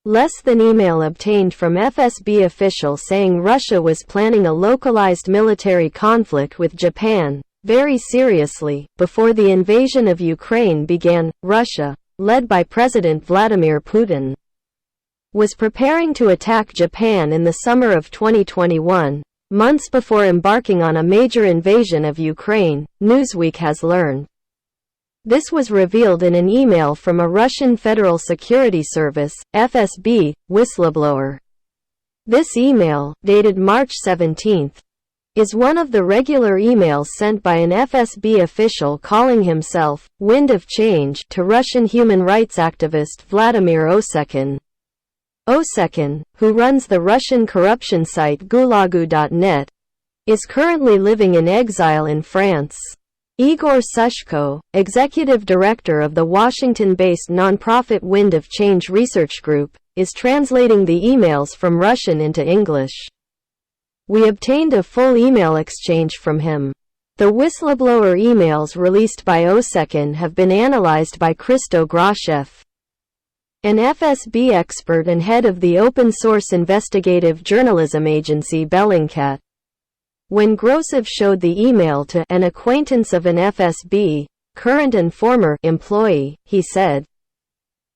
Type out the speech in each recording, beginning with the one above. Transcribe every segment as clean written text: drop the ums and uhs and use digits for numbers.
less than email obtained from FSB official saying Russia was planning a localized military conflict with Japan, very seriously, before the invasion of Ukraine began. Russia, led by President Vladimir Putin, was preparing to attack Japan in the summer of 2021, months before embarking on a major invasion of Ukraine, Newsweek has learned. This was revealed in an email from a Russian Federal Security Service, FSB, whistleblower. This email, dated March 17, is one of the regular emails sent by an FSB official calling himself Wind of Change to Russian human rights activist Vladimir Osekin. Osekin, who runs the Russian corruption site Gulagu.net, is currently living in exile in France. Igor Sushko, executive director of the Washington-based nonprofit Wind of Change Research Group, is translating the emails from Russian into English. We obtained a full email exchange from him. The whistleblower emails released by Osekin have been analyzed by Christo Grashev, an FSB expert and head of the open-source investigative journalism agency Bellingcat. When Grosjev showed the email to an acquaintance of an FSB, current and former, employee, he said,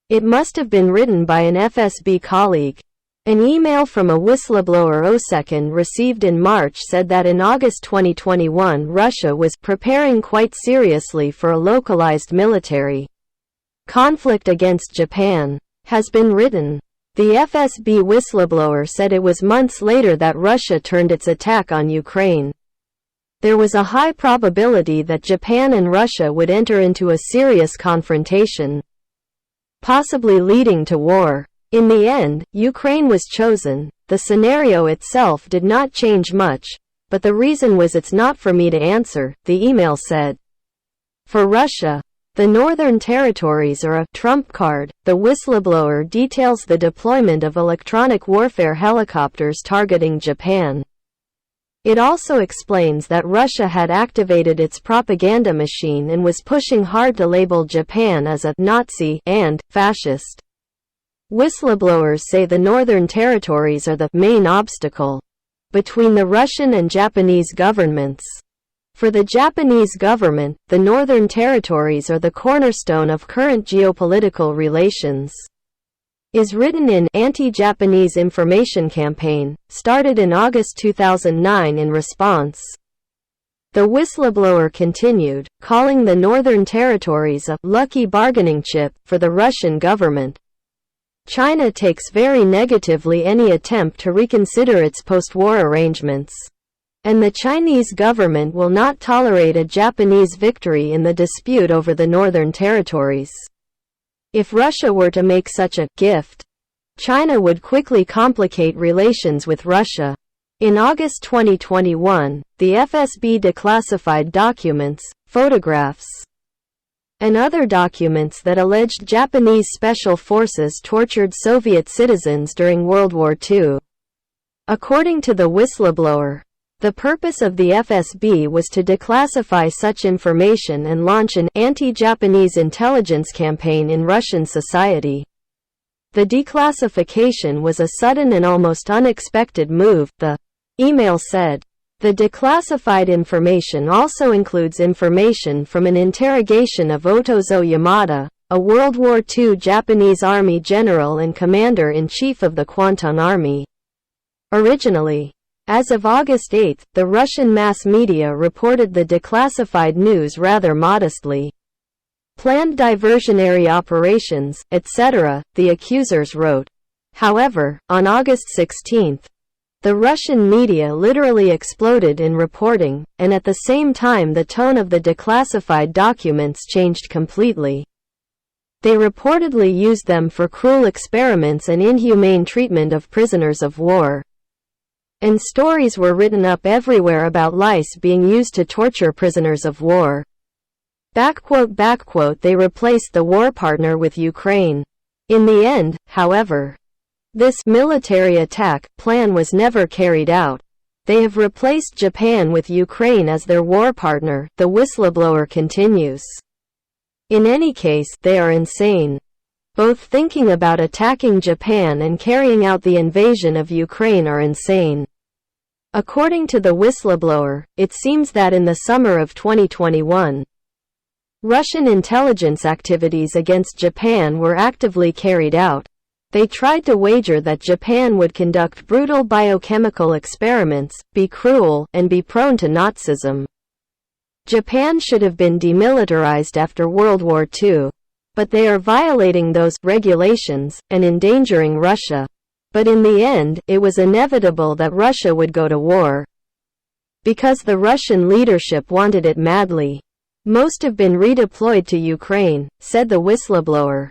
"It must have been written by an FSB colleague." An email from a whistleblower Osekin received in March said that in August 2021 Russia was preparing quite seriously for a localized military conflict against Japan. Has been written. The FSB whistleblower said it was months later that Russia turned its attack on Ukraine. There was a high probability that Japan and Russia would enter into a serious confrontation, possibly leading to war. In the end, Ukraine was chosen. The scenario itself did not change much, but the reason was it's not for me to answer, the email said. For Russia, the Northern Territories are a trump card. The whistleblower details the deployment of electronic warfare helicopters targeting Japan. It also explains that Russia had activated its propaganda machine and was pushing hard to label Japan as a Nazi and fascist. Whistleblowers say the Northern Territories are the main obstacle between the Russian and Japanese governments. For the Japanese government, the Northern Territories are the cornerstone of current geopolitical relations. Is written in Anti-Japanese Information Campaign, started in August 2009 in response. The whistleblower continued, calling the Northern Territories a lucky bargaining chip for the Russian government. China takes very negatively any attempt to reconsider its post-war arrangements, and the Chinese government will not tolerate a Japanese victory in the dispute over the Northern Territories. If Russia were to make such a gift, China would quickly complicate relations with Russia. In August 2021, the FSB declassified documents, photographs, and other documents that alleged Japanese special forces tortured Soviet citizens during World War II. According to the whistleblower, the purpose of the FSB was to declassify such information and launch an anti-Japanese intelligence campaign in Russian society. The declassification was a sudden and almost unexpected move, the email said. The declassified information also includes information from an interrogation of Otozo Yamada, a World War II Japanese Army general and commander-in-chief of the Kwantung Army. Originally, as of August 8, the Russian mass media reported the declassified news rather modestly. Planned diversionary operations, etc., the accusers wrote. However, on August 16, the Russian media literally exploded in reporting, and at the same time the tone of the declassified documents changed completely. They reportedly used them for cruel experiments and inhumane treatment of prisoners of war. And stories were written up everywhere about lice being used to torture prisoners of war. They replaced the war partner with Ukraine. In the end, however, this military attack plan was never carried out. They have replaced Japan with Ukraine as their war partner, the whistleblower continues. In any case, they are insane. Both thinking about attacking Japan and carrying out the invasion of Ukraine are insane. According to the whistleblower, it seems that in the summer of 2021, Russian intelligence activities against Japan were actively carried out. They tried to wager that Japan would conduct brutal biochemical experiments, be cruel, and be prone to Nazism. Japan should have been demilitarized after World War II. But they are violating those regulations and endangering Russia. But in the end, it was inevitable that Russia would go to war. Because the Russian leadership wanted it madly. Most have been redeployed to Ukraine, said the whistleblower.